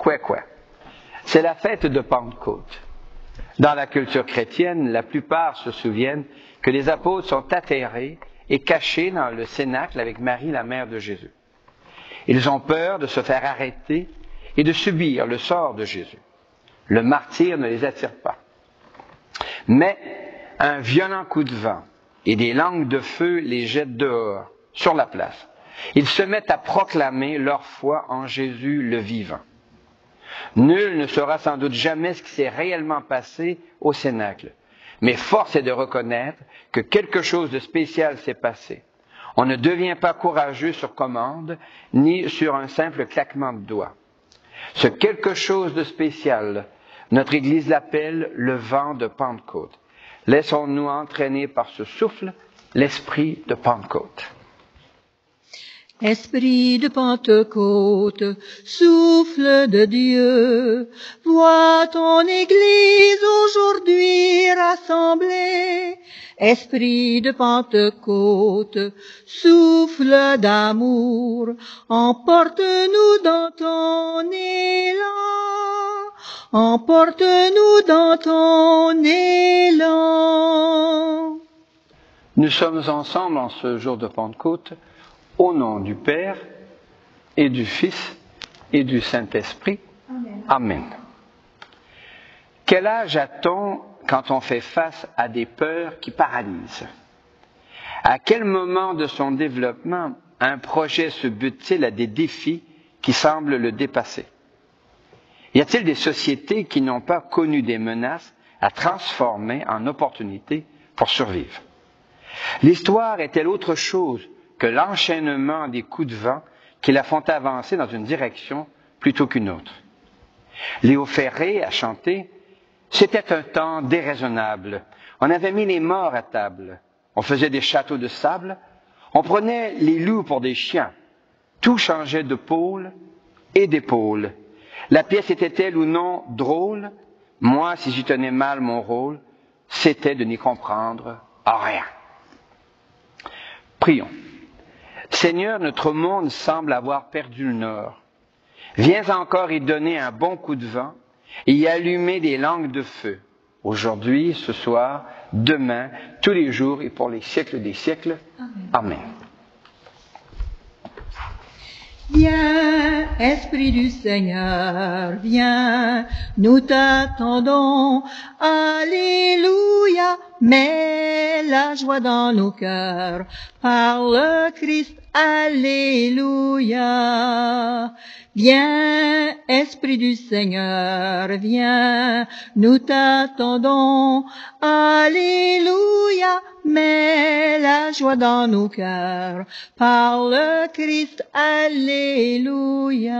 Kwekwe. C'est la fête de Pentecôte. Dans la culture chrétienne, la plupart se souviennent que les apôtres sont atterrés et cachés dans le cénacle avec Marie, la mère de Jésus. Ils ont peur de se faire arrêter et de subir le sort de Jésus. Le martyre ne les attire pas. Mais un violent coup de vent et des langues de feu les jettent dehors, sur la place. Ils se mettent à proclamer leur foi en Jésus le vivant. Nul ne saura sans doute jamais ce qui s'est réellement passé au Cénacle. Mais force est de reconnaître que quelque chose de spécial s'est passé. On ne devient pas courageux sur commande, ni sur un simple claquement de doigts. Ce quelque chose de spécial, notre Église l'appelle le vent de Pentecôte. Laissons-nous entraîner par ce souffle, l'esprit de Pentecôte. Esprit de Pentecôte, souffle de Dieu, vois ton Église aujourd'hui rassemblée. Esprit de Pentecôte, souffle d'amour, emporte-nous dans ton élan, emporte-nous dans ton élan. Nous sommes ensemble en ce jour de Pentecôte, au nom du Père et du Fils et du Saint-Esprit. Amen. Amen. Quel âge a-t-on quand on fait face à des peurs qui paralysent? À quel moment de son développement un projet se bute-t-il à des défis qui semblent le dépasser? Y a-t-il des sociétés qui n'ont pas connu des menaces à transformer en opportunités pour survivre? L'histoire est-elle autre chose que l'enchaînement des coups de vent qui la font avancer dans une direction plutôt qu'une autre? Léo Ferré a chanté « C'était un temps déraisonnable. On avait mis les morts à table. On faisait des châteaux de sable. On prenait les loups pour des chiens. Tout changeait de pôle et d'épaule. La pièce était-elle ou non drôle? Moi, si j'y tenais mal mon rôle, c'était de n'y comprendre rien. » Prions. Seigneur, notre monde semble avoir perdu le nord. Viens encore y donner un bon coup de vent et y allumer des langues de feu. Aujourd'hui, ce soir, demain, tous les jours et pour les siècles des siècles. Amen. Viens, Esprit du Seigneur, viens, nous t'attendons. Alléluia, mets la joie dans nos cœurs, par le Christ, alléluia. Viens, Esprit du Seigneur, viens, nous t'attendons. Alléluia, mets la joie dans nos cœurs, par le Christ, alléluia.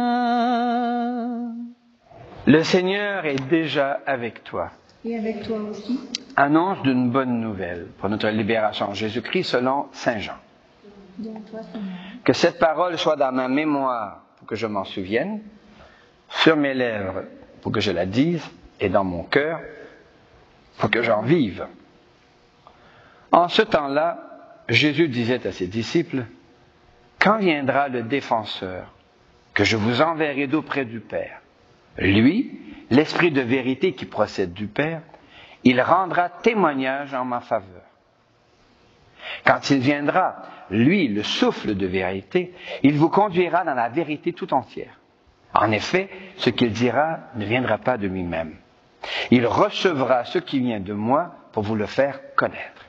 Le Seigneur est déjà avec toi. Et avec toi aussi. Annonce d'une bonne nouvelle pour notre libération en Jésus-Christ selon Saint Jean. Que cette parole soit dans ma mémoire pour que je m'en souvienne, sur mes lèvres pour que je la dise, et dans mon cœur pour que j'en vive. En ce temps-là, Jésus disait à ses disciples, « Quand viendra le défenseur, que je vous enverrai d'auprès du Père, lui, l'Esprit de vérité qui procède du Père, il rendra témoignage en ma faveur. Quand il viendra, lui, le souffle de vérité, il vous conduira dans la vérité tout entière. En effet, ce qu'il dira ne viendra pas de lui-même. Il recevra ce qui vient de moi pour vous le faire connaître.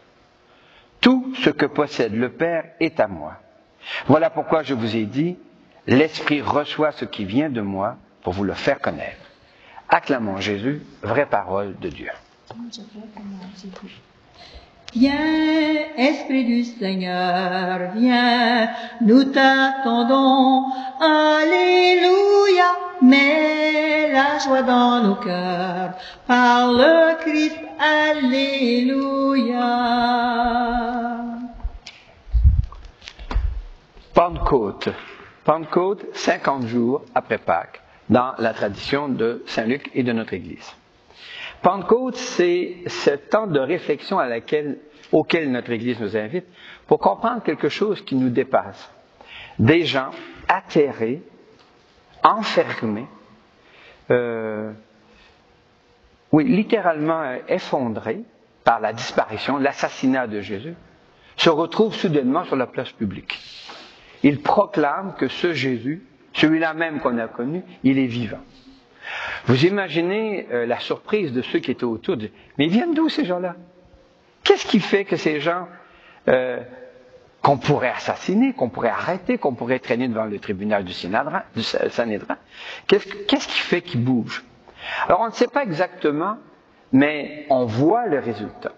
Tout ce que possède le Père est à moi. Voilà pourquoi je vous ai dit, l'Esprit reçoit ce qui vient de moi pour vous le faire connaître. Acclamons Jésus, vraie parole de Dieu. Viens, Esprit du Seigneur, viens, nous t'attendons. Alléluia, mets la joie dans nos cœurs, par le Christ, alléluia. Pentecôte. Pentecôte, 50 jours après Pâques, dans la tradition de Saint Luc et de notre Église. Pentecôte, c'est ce temps de réflexion auquel notre Église nous invite pour comprendre quelque chose qui nous dépasse. Des gens atterrés, enfermés, littéralement effondré par la disparition, l'assassinat de Jésus, se retrouve soudainement sur la place publique. Il proclame que ce Jésus, celui-là même qu'on a connu, il est vivant. Vous imaginez la surprise de ceux qui étaient autour. Mais ils viennent d'où ces gens-là? Qu'est-ce qui fait que ces gens qu'on pourrait assassiner, qu'on pourrait arrêter, qu'on pourrait traîner devant le tribunal du Sanhédrin, qu'est-ce qui fait qu'ils bougent? Alors on ne sait pas exactement, mais on voit le résultat.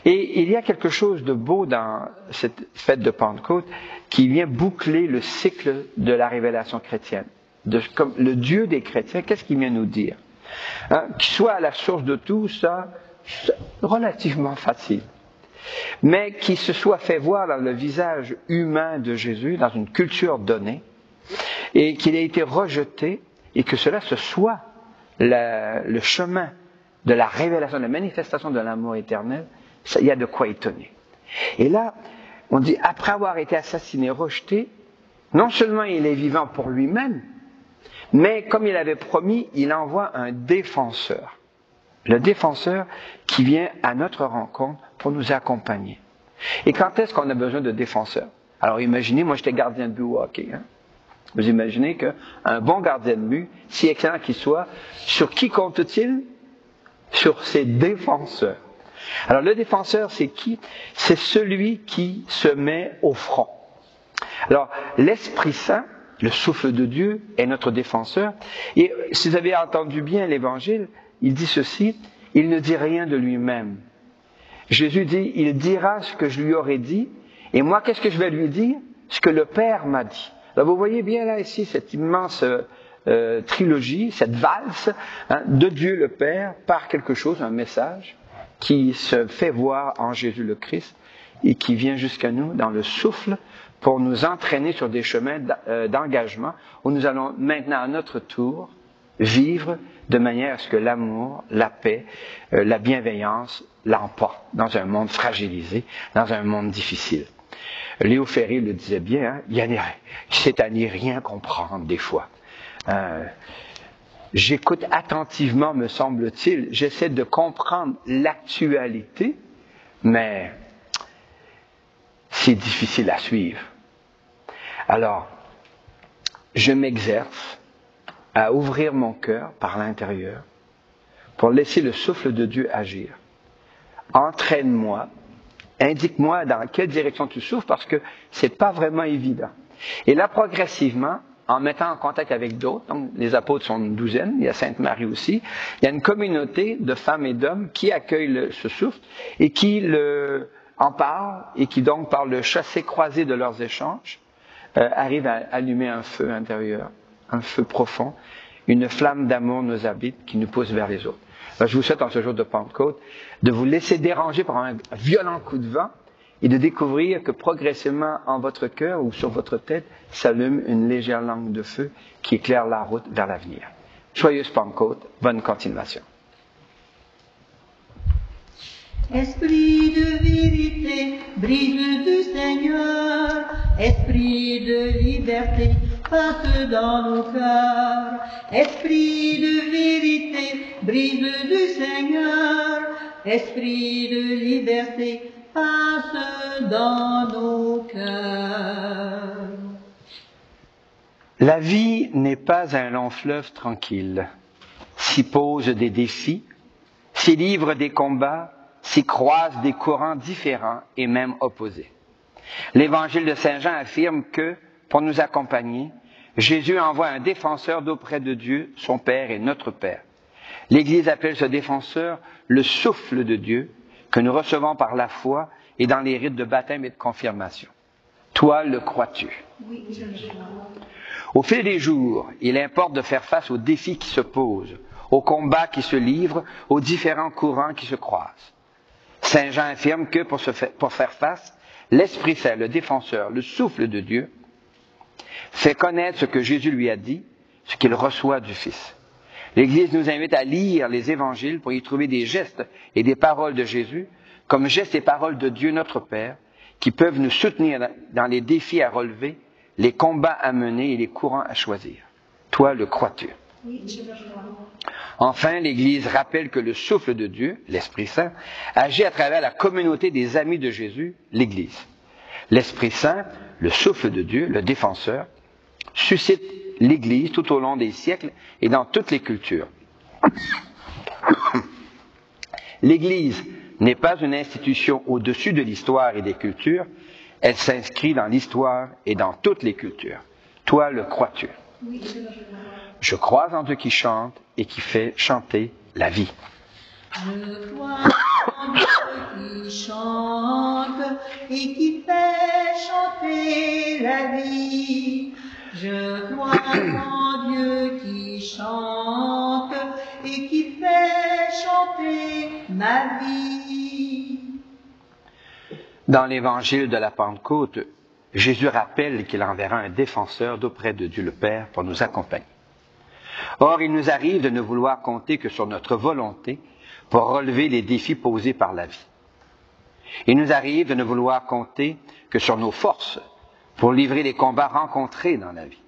Et il y a quelque chose de beau dans cette fête de Pentecôte qui vient boucler le cycle de la révélation chrétienne. Comme le Dieu des chrétiens, qu'est-ce qu'il vient nous dire? Qu'il soit à la source de tout ça, c'est relativement facile. Mais qu'il se soit fait voir dans le visage humain de Jésus, dans une culture donnée, et qu'il ait été rejeté, et que cela ce soit le chemin de la révélation, de la manifestation de l'amour éternel, ça, il y a de quoi étonner. Et là, on dit, après avoir été assassiné, rejeté, non seulement il est vivant pour lui-même, mais comme il avait promis, il envoie un défenseur. Le défenseur qui vient à notre rencontre pour nous accompagner. Et quand est-ce qu'on a besoin de défenseurs? Alors imaginez, moi j'étais gardien de but au hockey. Vous imaginez qu'un bon gardien de but, si excellent qu'il soit, sur qui compte-t-il? Sur ses défenseurs. Alors le défenseur, c'est qui? C'est celui qui se met au front. Alors l'Esprit Saint, le souffle de Dieu, est notre défenseur. Et si vous avez entendu bien l'Évangile, il dit ceci, il ne dit rien de lui-même. Jésus dit, il dira ce que je lui aurais dit, et moi, qu'est-ce que je vais lui dire? Ce que le Père m'a dit. Alors vous voyez bien là ici cette immense trilogie, cette valse de Dieu le Père par quelque chose, un message qui se fait voir en Jésus le Christ et qui vient jusqu'à nous dans le souffle pour nous entraîner sur des chemins d'engagement où nous allons maintenant à notre tour vivre de manière à ce que l'amour, la paix, la bienveillance l'emportent dans un monde fragilisé, dans un monde difficile. Léo Ferré le disait bien, c'est à n'y rien comprendre des fois. J'écoute attentivement, me semble-t-il, j'essaie de comprendre l'actualité, mais c'est difficile à suivre. Alors, je m'exerce à ouvrir mon cœur par l'intérieur pour laisser le souffle de Dieu agir. Entraîne-moi, indique-moi dans quelle direction tu souffles parce que c'est pas vraiment évident. Et là, progressivement, en mettant en contact avec d'autres, donc les apôtres sont une douzaine, il y a Sainte Marie aussi, il y a une communauté de femmes et d'hommes qui accueillent ce souffle et qui en parlent et qui donc par le chassé-croisé de leurs échanges arrivent à allumer un feu intérieur, un feu profond, une flamme d'amour nous habite qui nous pousse vers les autres. Alors, je vous souhaite en ce jour de Pentecôte de vous laisser déranger par un violent coup de vent et de découvrir que progressivement en votre cœur ou sur votre tête s'allume une légère langue de feu qui éclaire la route vers l'avenir. Joyeuse Pentecôte, bonne continuation. Esprit de vérité, brise du Seigneur, esprit de liberté, passe dans nos cœurs. Esprit de vérité, brise du Seigneur, esprit de liberté, passe dans nos cœurs. La vie n'est pas un long fleuve tranquille. S'y posent des défis, s'y livrent des combats, s'y croisent des courants différents et même opposés. L'Évangile de Saint Jean affirme que, pour nous accompagner, Jésus envoie un défenseur d'auprès de Dieu, son Père et notre Père. L'Église appelle ce défenseur le souffle de Dieu, que nous recevons par la foi et dans les rites de baptême et de confirmation. Toi, le crois-tu? Oui, je le crois. Au fil des jours, il importe de faire face aux défis qui se posent, aux combats qui se livrent, aux différents courants qui se croisent. Saint Jean affirme que pour faire face, l'Esprit Saint, le défenseur, le souffle de Dieu, fait connaître ce que Jésus lui a dit, ce qu'il reçoit du Fils. L'Église nous invite à lire les évangiles pour y trouver des gestes et des paroles de Jésus, comme gestes et paroles de Dieu notre Père, qui peuvent nous soutenir dans les défis à relever, les combats à mener et les courants à choisir. Toi, le crois-tu? Oui, je le crois. Enfin, l'Église rappelle que le souffle de Dieu, l'Esprit Saint, agit à travers la communauté des amis de Jésus, l'Église. L'Esprit Saint, le souffle de Dieu, le défenseur, suscite l'Église tout au long des siècles et dans toutes les cultures. L'Église n'est pas une institution au-dessus de l'histoire et des cultures, elle s'inscrit dans l'histoire et dans toutes les cultures. Toi, le crois-tu? Oui, je le crois. Je crois en Dieu qui chante et qui fait chanter la vie. Je crois en Dieu qui chante et qui fait chanter la vie. Je crois en Dieu qui chante et qui fait chanter ma vie. Dans l'évangile de la Pentecôte, Jésus rappelle qu'il enverra un défenseur d'auprès de Dieu le Père pour nous accompagner. Or, il nous arrive de ne vouloir compter que sur notre volonté pour relever les défis posés par la vie. Il nous arrive de ne vouloir compter que sur nos forces pour livrer les combats rencontrés dans la vie.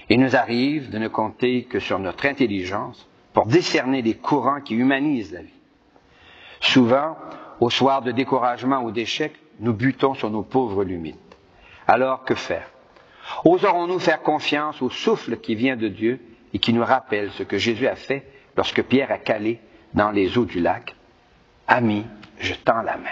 Il nous arrive de ne compter que sur notre intelligence pour discerner les courants qui humanisent la vie. Souvent, au soir de découragement ou d'échec, nous butons sur nos pauvres limites. Alors, que faire? Oserons-nous faire confiance au souffle qui vient de Dieu et qui nous rappelle ce que Jésus a fait lorsque Pierre a calé dans les eaux du lac? Ami, je tends la main.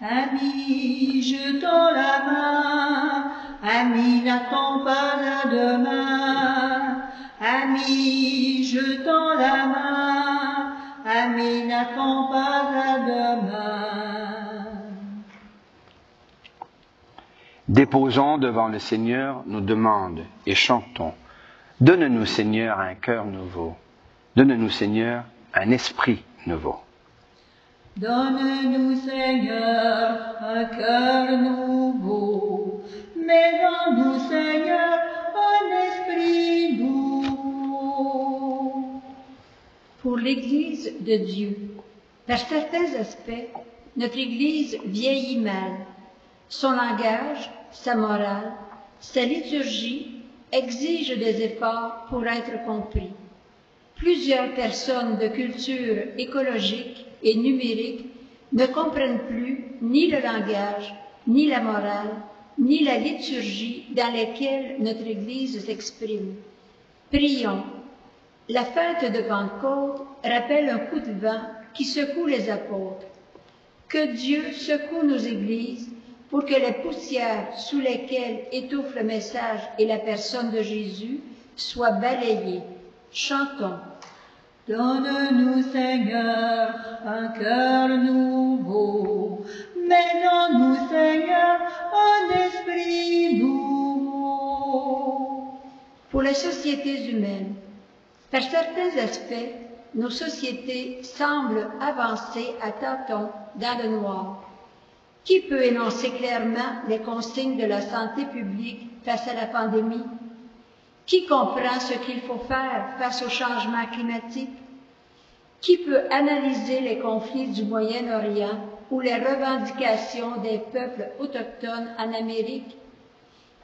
Ami, je tends la main. Ami, n'attends pas à demain. Ami, je tends la main. Ami, n'attends pas à demain. Déposons devant le Seigneur nos demandes et chantons. Donne-nous, Seigneur, un cœur nouveau. Donne-nous, Seigneur, un esprit nouveau. Donne-nous, Seigneur, un cœur nouveau. Mais donne-nous, Seigneur, un esprit nouveau. Pour l'Église de Dieu, par certains aspects, notre Église vieillit mal. Son langage, sa morale, sa liturgie exigent des efforts pour être compris. Plusieurs personnes de culture écologique et numérique ne comprennent plus ni le langage, ni la morale, ni la liturgie dans lesquelles notre Église s'exprime. Prions. La fête de Pentecôte rappelle un coup de vent qui secoue les apôtres. Que Dieu secoue nos églises pour que les poussières sous lesquelles étouffe le message et la personne de Jésus soient balayées. Chantons. Donne-nous, Seigneur, un cœur nouveau. Mais donne-nous, Seigneur, un esprit nouveau. Pour les sociétés humaines, par certains aspects, nos sociétés semblent avancer à tâtons dans le noir. Qui peut énoncer clairement les consignes de la santé publique face à la pandémie? Qui comprend ce qu'il faut faire face au changement climatique? Qui peut analyser les conflits du Moyen-Orient ou les revendications des peuples autochtones en Amérique?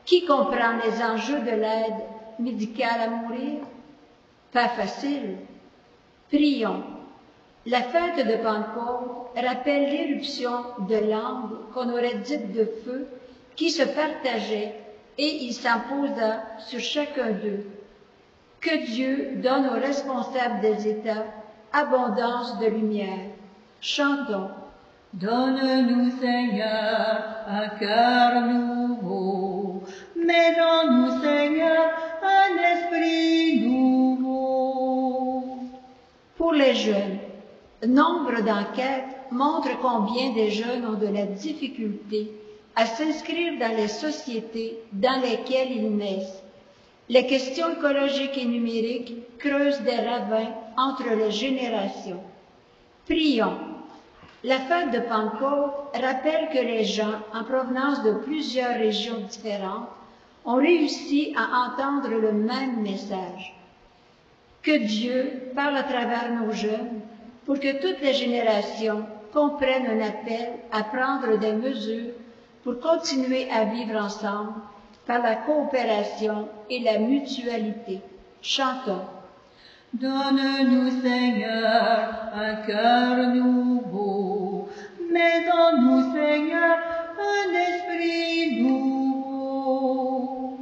Qui comprend les enjeux de l'aide médicale à mourir? Pas facile. Prions. La fête de Pentecôte rappelle l'éruption de langues qu'on aurait dites de feu qui se partageaient et il s'imposa sur chacun d'eux. Que Dieu donne aux responsables des États abondance de lumière. Chantons. Donne-nous, Seigneur, un cœur nouveau. Mais donne-nous, Seigneur, un esprit nouveau. Pour les jeunes, nombre d'enquêtes montrent combien des jeunes ont de la difficulté à s'inscrire dans les sociétés dans lesquelles ils naissent. Les questions écologiques et numériques creusent des ravins entre les générations. Prions. La fête de Pentecôte rappelle que les gens en provenance de plusieurs régions différentes ont réussi à entendre le même message. Que Dieu parle à travers nos jeunes pour que toutes les générations comprennent un appel à prendre des mesures pour continuer à vivre ensemble par la coopération et la mutualité. Chantons. Donne-nous, Seigneur, un cœur nouveau. Mets en nous, Seigneur, un esprit nouveau.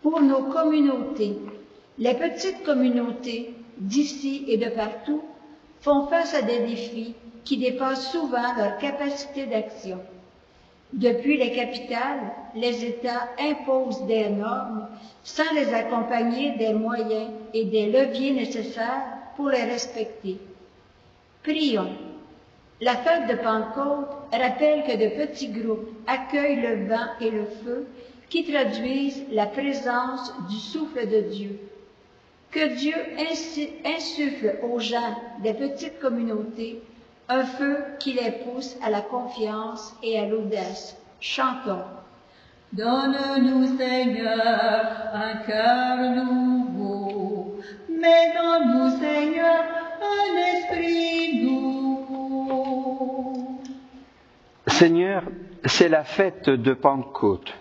Pour nos communautés, les petites communautés d'ici et de partout font face à des défis qui dépassent souvent leur capacité d'action. Depuis les capitales, les États imposent des normes sans les accompagner des moyens et des leviers nécessaires pour les respecter. Prions. La fête de Pentecôte rappelle que de petits groupes accueillent le vent et le feu qui traduisent la présence du souffle de Dieu. Que Dieu insuffle aux gens des petites communautés un feu qui les pousse à la confiance et à l'audace. Chantons. Donne-nous, Seigneur, un cœur nouveau. Mets en nous, Seigneur, un esprit nouveau. Seigneur, c'est la fête de Pentecôte.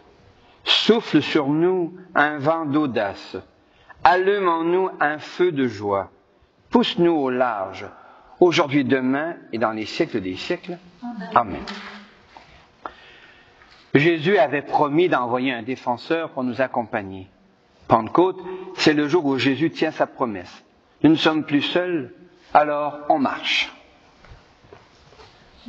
Souffle sur nous un vent d'audace. Allume en nous un feu de joie. Pousse-nous au large, aujourd'hui, demain et dans les siècles des siècles. Amen. Jésus avait promis d'envoyer un défenseur pour nous accompagner. Pentecôte, c'est le jour où Jésus tient sa promesse. Nous ne sommes plus seuls, alors on marche.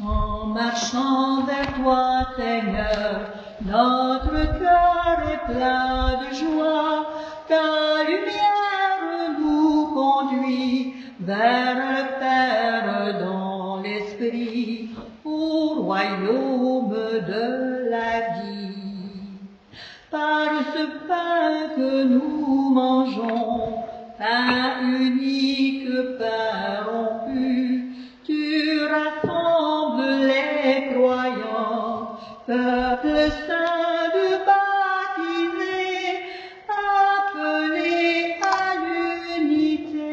En marchant vers toi, Seigneur, notre cœur est plein de joie. Ta lumière nous conduit vers le Père dans l'Esprit, au royaume de la vie. Par ce pain que nous mangeons, pain unique, pain rompu, tu rassembles les croyants, peuple saint de baptisé, appelé à l'unité.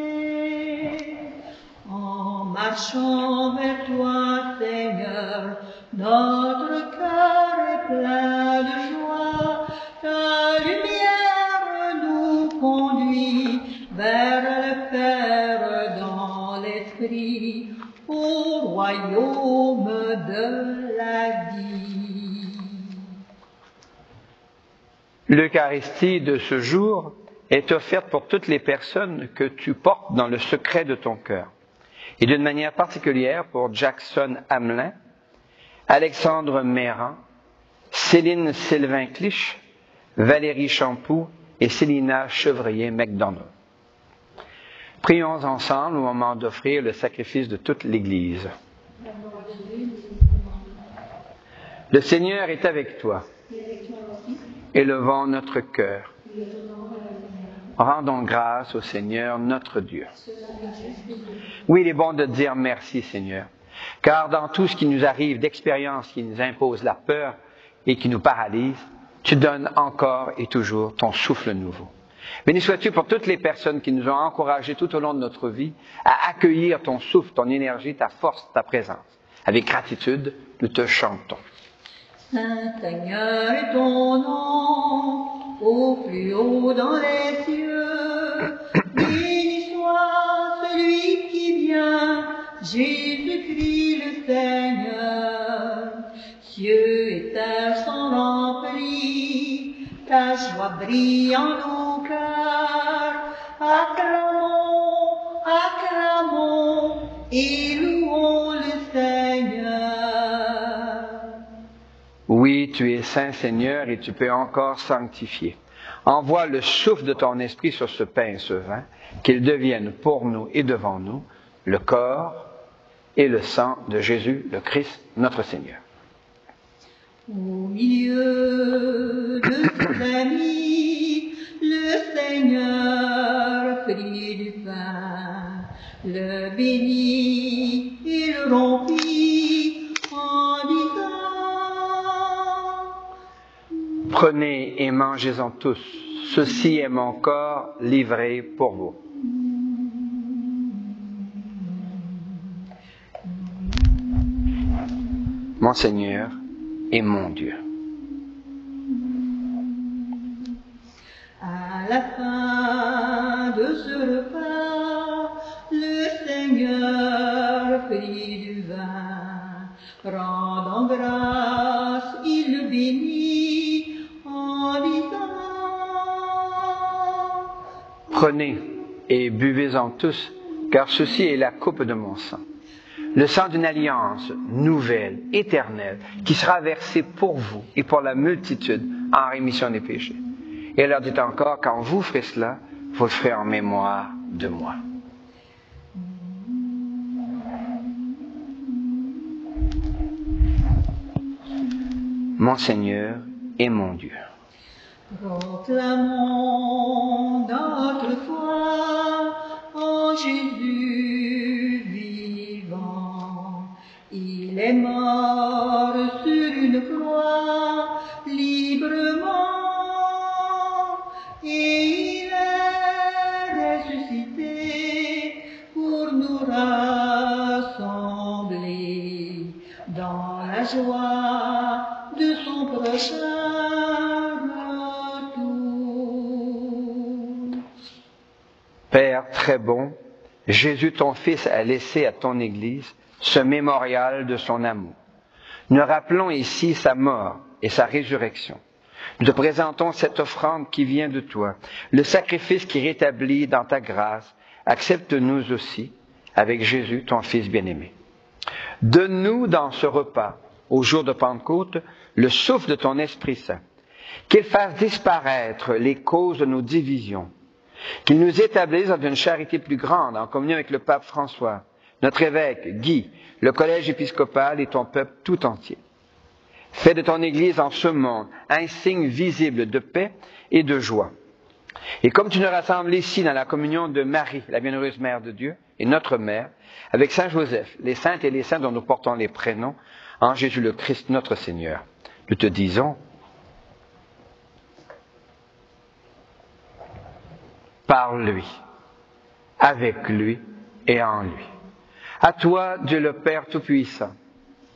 En marchant vers toi, Seigneur, notre cœur est plein de joie. Ta lumière nous conduit vers le Père dans l'Esprit, au royaume de la vie. L'Eucharistie de ce jour est offerte pour toutes les personnes que tu portes dans le secret de ton cœur. Et d'une manière particulière pour Jackson Hamelin, Alexandre Méran, Céline Sylvain-Clich, Valérie Champoux et Célina Chevrier-McDonald. Prions ensemble au moment d'offrir le sacrifice de toute l'Église. Le Seigneur est avec toi. Élevons notre cœur. Rendons grâce au Seigneur notre Dieu. Oui, il est bon de dire merci, Seigneur, car dans tout ce qui nous arrive d'expérience qui nous impose la peur et qui nous paralyse, tu donnes encore et toujours ton souffle nouveau. Béni sois-tu pour toutes les personnes qui nous ont encouragés tout au long de notre vie à accueillir ton souffle, ton énergie, ta force, ta présence. Avec gratitude, nous te chantons. Saint Seigneur est ton nom, au plus haut dans les cieux. Béni soit celui qui vient, Jésus-Christ le Seigneur. Cieux et terre sont remplis, ta joie brille en nos cœurs. Acclamons, acclamons et louons le Seigneur. Oui, tu es saint, Seigneur, et tu peux encore sanctifier. Envoie le souffle de ton esprit sur ce pain et ce vin, qu'ils deviennent pour nous et devant nous le corps et le sang de Jésus, le Christ, notre Seigneur. Au milieu de ses amis, le Seigneur prit du pain, le bénit et le rompit en disant: Prenez et mangez-en tous, ceci est mon corps livré pour vous. Mon Seigneur et mon Dieu. À la fin de prit du vin. Rendant grâce, il le bénit en disant: Prenez et buvez-en tous, car ceci est la coupe de mon sang. Le sang d'une alliance nouvelle, éternelle, qui sera versé pour vous et pour la multitude en rémission des péchés. Et elle leur dit encore, quand vous ferez cela, vous le ferez en mémoire de moi. Mon Seigneur et mon Dieu. Proclamons notre foi en Jésus vivant. Il est mort sur une croix librement et il est ressuscité pour nous rassembler dans la joie de son prochain retour. Père très bon, Jésus ton Fils a laissé à ton Église ce mémorial de son amour. Nous rappelons ici sa mort et sa résurrection. Nous te présentons cette offrande qui vient de toi, le sacrifice qui rétablit dans ta grâce. Accepte-nous aussi avec Jésus, ton Fils bien-aimé. Donne-nous dans ce repas, au jour de Pentecôte, le souffle de ton Esprit Saint, qu'il fasse disparaître les causes de nos divisions, qu'il nous établisse dans une charité plus grande, en communion avec le pape François, notre évêque Guy, le collège épiscopal et ton peuple tout entier. Fais de ton Église en ce monde un signe visible de paix et de joie. Et comme tu nous rassembles ici dans la communion de Marie, la bienheureuse Mère de Dieu, et notre Mère, avec Saint Joseph, les saintes et les saints dont nous portons les prénoms, en Jésus le Christ notre Seigneur, nous te disons, par lui, avec lui et en lui. À toi, Dieu le Père Tout-Puissant,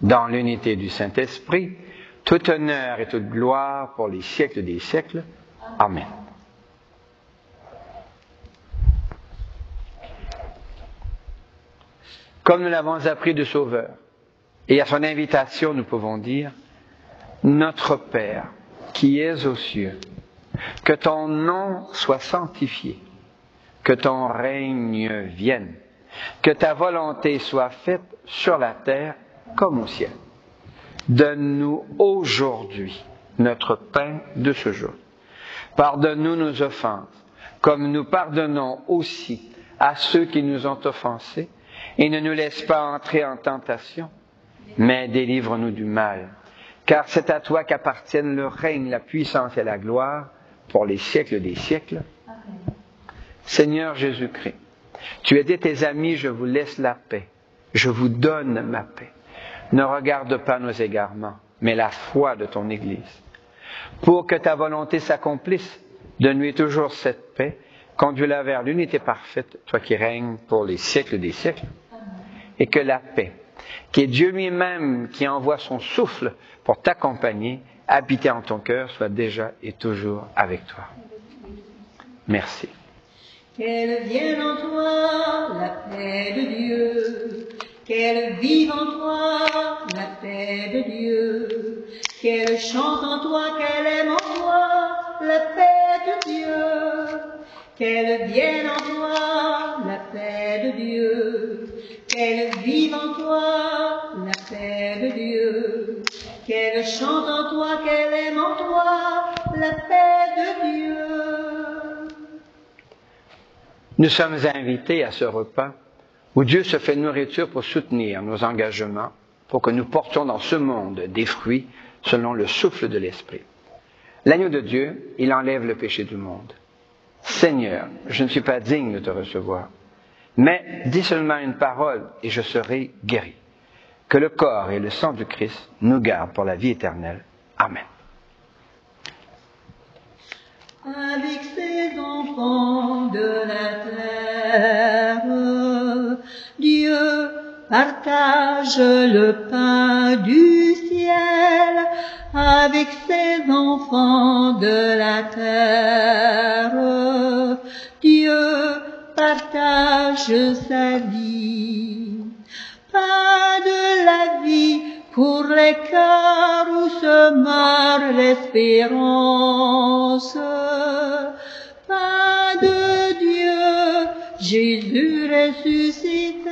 dans l'unité du Saint-Esprit, tout honneur et toute gloire pour les siècles des siècles. Amen. Comme nous l'avons appris du Sauveur, et à son invitation, nous pouvons dire, Notre Père, qui es aux cieux, que ton nom soit sanctifié, que ton règne vienne, que ta volonté soit faite sur la terre comme au ciel. Donne-nous aujourd'hui notre pain de ce jour. Pardonne-nous nos offenses, comme nous pardonnons aussi à ceux qui nous ont offensés, et ne nous laisse pas entrer en tentation, mais délivre-nous du mal. Car c'est à toi qu'appartiennent le règne, la puissance et la gloire pour les siècles des siècles. Amen. Seigneur Jésus-Christ, tu as dit tes amis, je vous laisse la paix, je vous donne ma paix. Ne regarde pas nos égarements, mais la foi de ton Église. Pour que ta volonté s'accomplisse, donne-lui toujours cette paix, conduis-la vers l'unité parfaite, toi qui règnes pour les siècles des siècles. Amen. Et que la paix, qui est Dieu lui-même qui envoie son souffle pour t'accompagner, habiter en ton cœur, soit déjà et toujours avec toi. Merci. Qu'elle vienne en toi la paix de Dieu, qu'elle vive en toi la paix de Dieu, qu'elle chante en toi, qu'elle aime en toi la paix de Dieu, qu'elle vienne en toi la paix de Dieu, qu'elle vive en toi la paix de Dieu, qu'elle chante en toi, qu'elle aime en toi la paix de Dieu. Nous sommes invités à ce repas où Dieu se fait nourriture pour soutenir nos engagements, pour que nous portions dans ce monde des fruits selon le souffle de l'Esprit. L'agneau de Dieu, il enlève le péché du monde. Seigneur, je ne suis pas digne de te recevoir, mais dis seulement une parole et je serai guéri. Que le corps et le sang du Christ nous gardent pour la vie éternelle. Amen. Avec ses enfants de la terre, Dieu partage le pain du ciel. Avec ses enfants de la terre, Dieu partage sa vie. les cœurs où se meurt l'espérance. Pain de Dieu, Jésus ressuscité,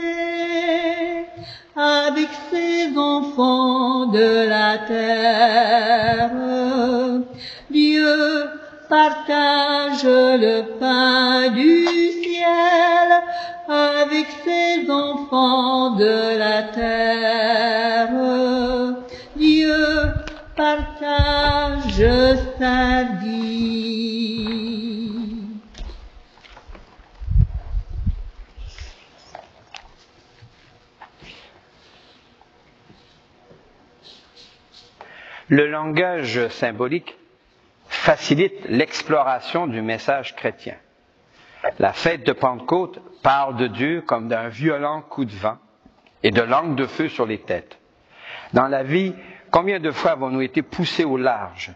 avec ses enfants de la terre. Dieu partage le pain du ciel avec ses enfants de la terre. Dieu partage sa vie. Le langage symbolique facilite l'exploration du message chrétien. La fête de Pentecôte parle de Dieu comme d'un violent coup de vent et de langue de feu sur les têtes. Dans la vie, combien de fois avons-nous été poussés au large?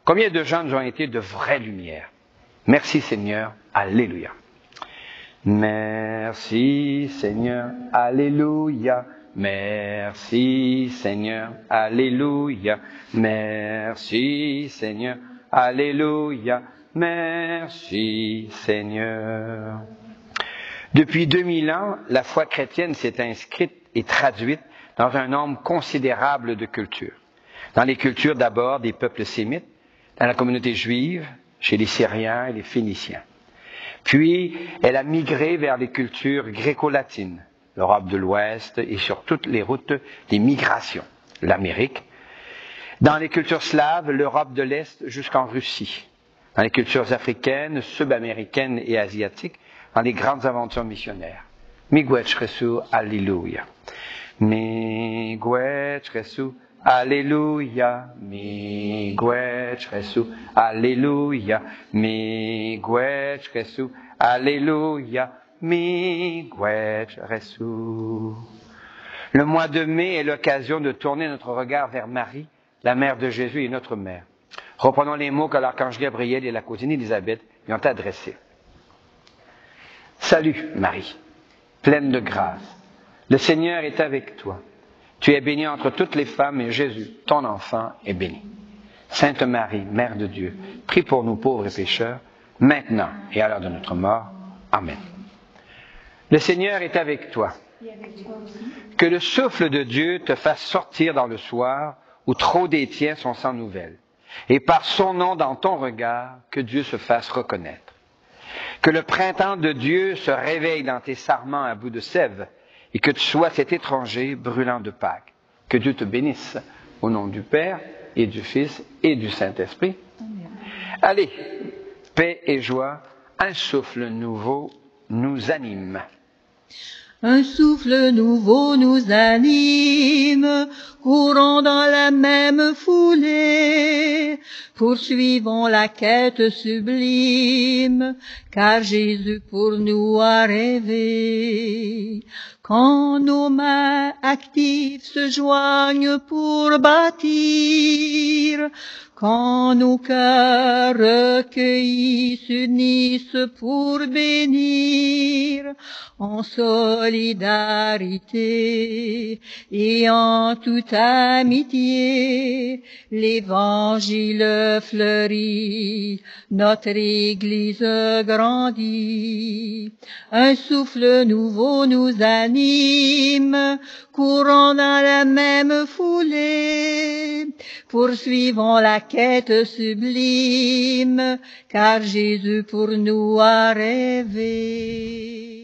Combien de gens nous ont été de vraies lumières? Merci Seigneur, alléluia. Merci Seigneur, alléluia. Merci Seigneur, alléluia. Merci Seigneur, alléluia. Merci Seigneur. Depuis 2000 ans, la foi chrétienne s'est inscrite et traduite dans un nombre considérable de cultures. Dans les cultures d'abord des peuples sémites, dans la communauté juive, chez les Syriens et les Phéniciens. Puis, elle a migré vers les cultures gréco-latines, l'Europe de l'Ouest et sur toutes les routes des migrations, l'Amérique. Dans les cultures slaves, l'Europe de l'Est jusqu'en Russie. Dans les cultures africaines, sud-américaines et asiatiques, dans les grandes aventures missionnaires. Migwech Resu, Alléluia. Migwech Resu, Alléluia. Migwech Resu, Alléluia. Migwech Resu, Alléluia. Migwech Resu. Le mois de mai est l'occasion de tourner notre regard vers Marie, la mère de Jésus et notre mère. Reprenons les mots que l'archange Gabriel et la cousine Élisabeth lui ont adressés. Salut Marie, pleine de grâce, le Seigneur est avec toi. Tu es bénie entre toutes les femmes et Jésus, ton enfant, est béni. Sainte Marie, Mère de Dieu, prie pour nous pauvres et pécheurs, maintenant et à l'heure de notre mort. Amen. Le Seigneur est avec toi. Que le souffle de Dieu te fasse sortir dans le soir où trop des tiens sont sans nouvelles. Et par son nom dans ton regard, que Dieu se fasse reconnaître. Que le printemps de Dieu se réveille dans tes sarments à bout de sève et que tu sois cet étranger brûlant de Pâques. Que Dieu te bénisse au nom du Père et du Fils et du Saint-Esprit. Allez, paix et joie, un souffle nouveau nous anime. Un souffle nouveau nous anime, courons dans la même foulée, poursuivons la quête sublime, car Jésus pour nous a rêvé. Quand nos mains actives se joignent pour bâtir, quand nos cœurs recueillis s'unissent pour bénir, en solidarité et en toute amitié, l'Évangile fleurit, notre Église grandit. Un souffle nouveau nous anime, courons dans la même foulée, poursuivons la quête sublime, car Jésus pour nous a rêvé.